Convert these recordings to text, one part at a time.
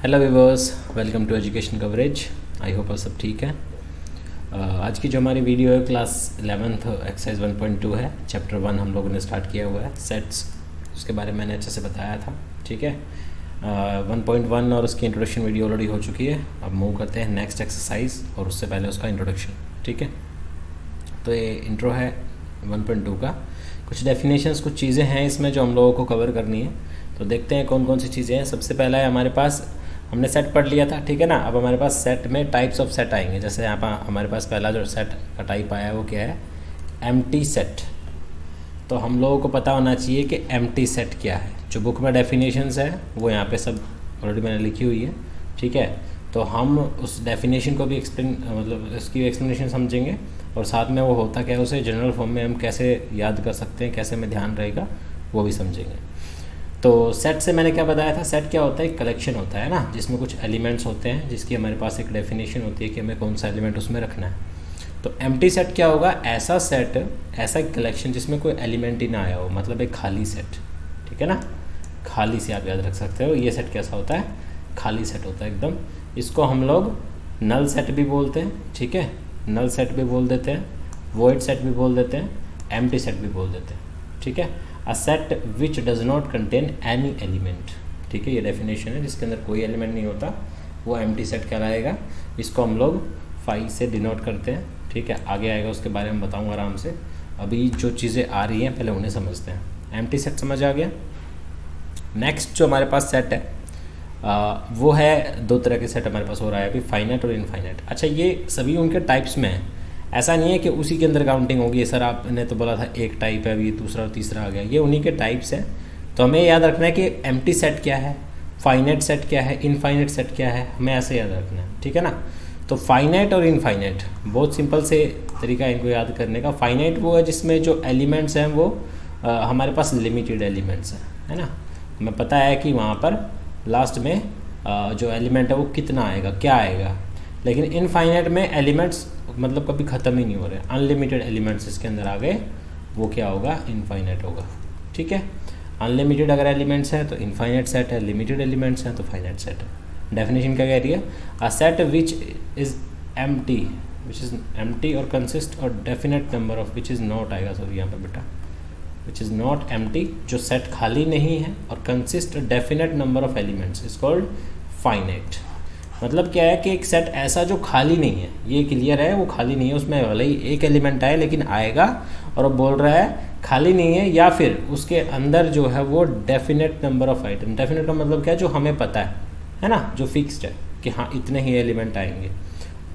Hello viewers, welcome to education coverage. I hope आप सब ठीक है। आज की जो हमारी वीडियो है क्लास 11th एक्सरसाइज 1.2 है। चैप्टर 1 हम लोगों ने स्टार्ट किया हुआ है, सेट्स। उसके बारे में मैंने अच्छे से बताया था, ठीक है। 1.1 और उसकी इंट्रोडक्शन वीडियो ऑलरेडी हो चुकी है। अब मूव करते हैं नेक्स्ट एक्सरसाइज और उससे पहले उसका इंट्रोडक्शन, ठीक है। तो ये इंट्रो है 1.2 का। कुछ डेफिनेशंस, कुछ चीज़ें हैं इसमें जो हम लोगों को कवर करनी है। तो देखते हैं कौन कौन सी चीज़ें हैं। सबसे पहला है हमारे पास, हमने सेट पढ़ लिया था, ठीक है ना। अब हमारे पास सेट में टाइप्स ऑफ सेट आएंगे। जैसे यहाँ पर हमारे पास पहला जो सेट का टाइप आया है वो क्या है, एम्प्टी सेट। तो हम लोगों को पता होना चाहिए कि एम्प्टी सेट क्या है। जो बुक में डेफिनेशंस है वो यहाँ पे सब ऑलरेडी मैंने लिखी हुई है, ठीक है। तो हम उस डेफिनेशन को भी मतलब इसकी एक्सप्लेनेशन समझेंगे और साथ में वो होता क्या है, उसे जनरल फॉर्म में हम कैसे याद कर सकते हैं, कैसे में ध्यान रहेगा, वो भी समझेंगे। तो सेट से मैंने क्या बताया था, सेट क्या होता है, एक कलेक्शन होता है ना, जिसमें कुछ एलिमेंट्स होते हैं, जिसकी हमारे पास एक डेफिनेशन होती है कि हमें कौन सा एलिमेंट उसमें रखना है। तो एम्प्टी सेट क्या होगा, ऐसा सेट, ऐसा कलेक्शन जिसमें कोई एलिमेंट ही ना आया हो, मतलब एक खाली सेट, ठीक है ना। खाली से आप याद रख सकते हो, ये सेट कैसा होता है, खाली सेट होता है एकदम। इसको हम लोग नल सेट भी बोलते हैं, ठीक है। नल सेट भी बोल देते हैं, वॉइड सेट भी बोल देते हैं, एम्प्टी सेट भी बोल देते हैं, ठीक है। A set which does not contain any element, ठीक है। ये डेफिनेशन है, जिसके अंदर कोई एलिमेंट नहीं होता, वो एम्प्टी सेट कहलाएगा। इसको हम लोग फाई से डिनोट करते हैं, ठीक है। आगे आएगा, उसके बारे में बताऊंगा आराम से। अभी जो चीज़ें आ रही हैं पहले उन्हें समझते हैं। एम्प्टी सेट समझ आ गया। नेक्स्ट जो हमारे पास सेट है वो है, दो तरह के सेट हमारे पास हो रहा है अभी, फाइनाइट और इनफाइनाइट। अच्छा, ये सभी उनके टाइप्स में है, ऐसा नहीं है कि उसी के अंदर काउंटिंग होगी। सर आपने तो बोला था एक टाइप है, अभी दूसरा और तीसरा आ गया, ये उन्हीं के टाइप्स हैं। तो हमें याद रखना है कि एम्प्टी सेट क्या है, फाइनाइट सेट क्या है, इनफाइनाइट सेट क्या है, हमें ऐसे याद रखना है, ठीक है ना। तो फाइनाइट और इनफाइनाइट बहुत सिंपल से तरीका है इनको याद करने का। फाइनाइट वो है जिसमें जो एलिमेंट्स हैं वो हमारे पास लिमिटेड एलिमेंट्स हैं, है ना। हमें पता है कि वहाँ पर लास्ट में जो एलिमेंट है वो कितना आएगा, क्या आएगा। लेकिन इनफाइनाइट में एलिमेंट्स मतलब कभी ख़त्म ही नहीं हो रहे, अनलिमिटेड एलिमेंट्स इसके अंदर आ गए, वो क्या होगा, इनफाइनाइट होगा, ठीक है। अनलिमिटेड अगर एलिमेंट्स हैं तो इनफाइनाइट सेट है, लिमिटेड एलिमेंट्स हैं तो फाइनाइट सेट है। डेफिनेशन क्या कह रही है, a set which is empty और कंसिस्ट और definite number of which is not आएगा, सॉरी यहाँ पर बेटा, विच इज़ नॉट एम्प्टी, जो सेट खाली नहीं है, और consist definite number of elements is called finite. मतलब क्या है कि एक सेट ऐसा जो खाली नहीं है, ये क्लियर है, वो खाली नहीं है, उसमें भले ही एक एलिमेंट आए लेकिन आएगा, और वो बोल रहा है खाली नहीं है, या फिर उसके अंदर जो है वो definite number of item. Definite का मतलब क्या है, जो हमें पता है ना, जो फिक्स्ड है कि हाँ इतने ही एलिमेंट आएंगे,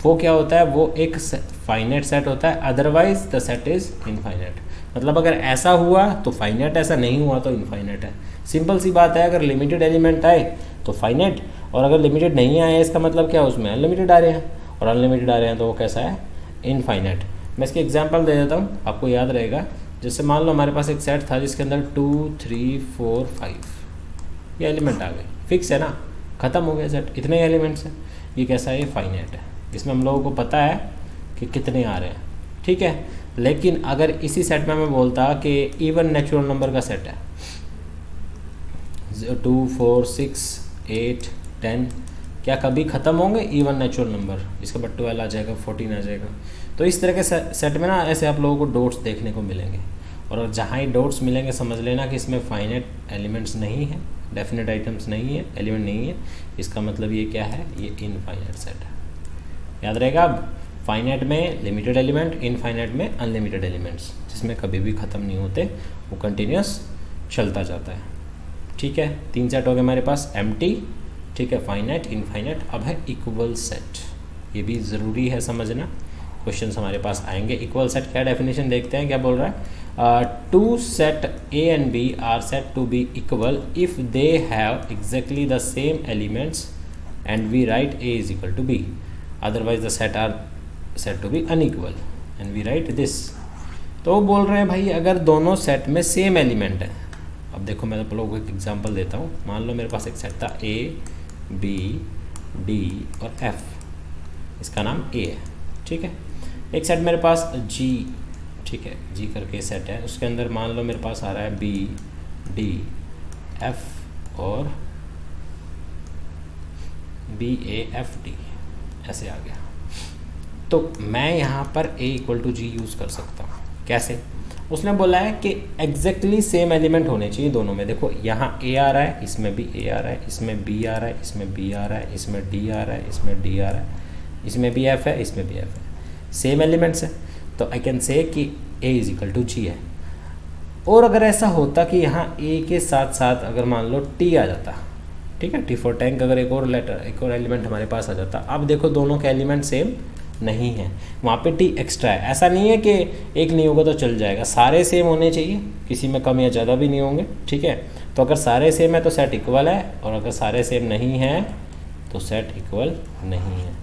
वो क्या होता है, वो एक फाइनाइट सेट होता है। Otherwise the set is infinite. मतलब अगर ऐसा हुआ तो फाइनाइट, ऐसा नहीं हुआ तो इनफाइनाइट है। सिंपल सी बात है, अगर लिमिटेड एलिमेंट आए तो फाइनाइट, और अगर लिमिटेड नहीं आए इसका मतलब क्या, उसमें अनलिमिटेड आ रहे हैं, और अनलिमिटेड आ रहे हैं तो वो कैसा है, इनफाइनाइट। मैं इसके एग्जांपल दे देता हूँ, आपको याद रहेगा। जैसे मान लो हमारे पास एक सेट था जिसके अंदर 2 3 4 5 ये एलिमेंट आ गए, फिक्स है ना, ख़त्म हो गया सेट, इतने एलिमेंट्स हैं। ये कैसा है, ये फाइनाइट है, इसमें हम लोगों को पता है कि कितने आ रहे हैं, ठीक है। लेकिन अगर इसी सेट में मैं बोलता कि इवन नेचुरल नंबर का सेट है, 2 4 6 8 10, क्या कभी ख़त्म होंगे इवन नेचुरल नंबर, इसके बाद 12 आ जाएगा, 14 आ जाएगा। तो इस तरह के सेट में ना ऐसे आप लोगों को डॉट्स देखने को मिलेंगे, और जहाँ ही डॉट्स मिलेंगे समझ लेना कि इसमें फाइनाइट एलिमेंट्स नहीं है, डेफिनेट आइटम्स नहीं है, एलिमेंट नहीं है। इसका मतलब ये क्या है, ये इनफाइनाइट सेट है। याद रहेगा, अब फाइनाइट में लिमिटेड एलिमेंट, इनफाइनाइट में अनलिमिटेड एलिमेंट्स, जिसमें कभी भी ख़त्म नहीं होते, वो कंटिन्यूस चलता जाता है, ठीक है। 3 सेट हो गए हमारे पास, एम्प्टी, ठीक है, फाइनाइट, इनफाइनाइट। अब है इक्वल सेट, ये भी ज़रूरी है समझना, क्वेश्चंस हमारे पास आएंगे। इक्वल सेट क्या डेफिनेशन देखते हैं, क्या बोल रहा है, two set A and B are said to be equal if they have exactly the same elements and we write A is equal to B, otherwise the set are said to be unequal and we write this. तो वो बोल रहे हैं भाई अगर दोनों set में same element है, अब देखो मैं आप लोगों को एक एग्जांपल देता हूँ। मान लो मेरे पास एक सेट था ए बी डी और एफ, इसका नाम ए है, ठीक है। एक सेट मेरे पास जी, ठीक है, जी करके सेट है, उसके अंदर मान लो मेरे पास आ रहा है बी डी एफ और BAFD ऐसे आ गया। तो मैं यहाँ पर A = G यूज़ कर सकता हूँ। कैसे? उसने बोला है कि एग्जैक्टली सेम एलिमेंट होने चाहिए दोनों में। देखो यहाँ A आ रहा है, इसमें भी A आ रहा है, इसमें B आ रहा है, इसमें B आ रहा है, इसमें D आ रहा है, इसमें D आ रहा है, इसमें भी F है, इसमें भी F है, सेम एलिमेंट्स है। तो आई कैन से कि A = G है। और अगर ऐसा होता कि यहाँ A के साथ साथ अगर मान लो T आ जाता, ठीक है, T फॉर टैंक, अगर एक और एलिमेंट हमारे पास आ जाता। अब देखो दोनों के एलिमेंट सेम नहीं है, वहाँ पे T एक्स्ट्रा है। ऐसा नहीं है कि एक नहीं होगा तो चल जाएगा, सारे सेम होने चाहिए, किसी में कम या ज़्यादा भी नहीं होंगे, ठीक है। तो अगर सारे सेम है तो सेट इक्वल है, और अगर सारे सेम नहीं है तो सेट इक्वल नहीं है।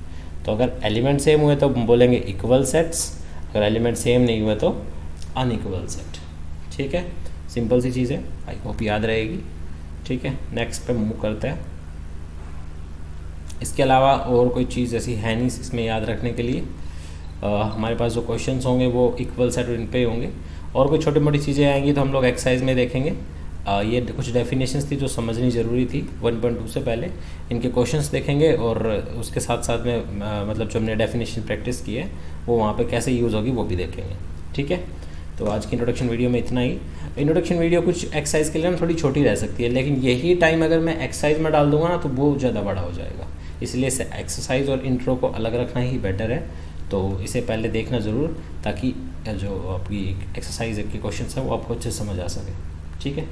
तो अगर एलिमेंट सेम हुए तो बोलेंगे इक्वल सेट्स, अगर एलिमेंट सेम नहीं हुए तो अनइक्वल सेट, ठीक है। सिंपल सी चीज़ है, आई होप याद रहेगी, ठीक है। नेक्स्ट पे मूव करते हैं। इसके अलावा और कोई चीज़ ऐसी है नहीं इसमें याद रखने के लिए। हमारे पास जो क्वेश्चंस होंगे वो इक्वल सेट इन पे होंगे, और कोई छोटी मोटी चीज़ें आएंगी तो हम लोग एक्सरसाइज में देखेंगे। ये कुछ डेफिनेशंस थी जो समझनी ज़रूरी थी 1.2 से पहले, इनके क्वेश्चंस देखेंगे, और उसके साथ साथ में मतलब जो हमने डेफिनेशन प्रैक्टिस की है वो वहाँ पे कैसे यूज़ होगी वो भी देखेंगे, ठीक है। तो आज की इंट्रोडक्शन वीडियो में इतना ही। इंट्रोडक्शन वीडियो कुछ एक्सरसाइज के लिए ना थोड़ी छोटी रह सकती है, लेकिन यही टाइम अगर मैं एक्सरसाइज में डाल दूंगा ना तो बहुत ज़्यादा बड़ा हो जाएगा, इसलिए से एक्सरसाइज और इंट्रो को अलग रखना ही बेटर है। तो इसे पहले देखना ज़रूर, ताकि जो आपकी एक्सरसाइज के क्वेश्चन हैं वो आपको अच्छे से समझ आ सके, ठीक है।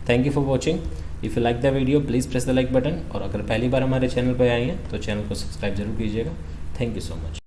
Thank you for watching. If you like the video please press the like button, और अगर पहली बार हमारे चैनल पर आए हैं तो चैनल को सब्सक्राइब जरूर कीजिएगा। Thank you so much.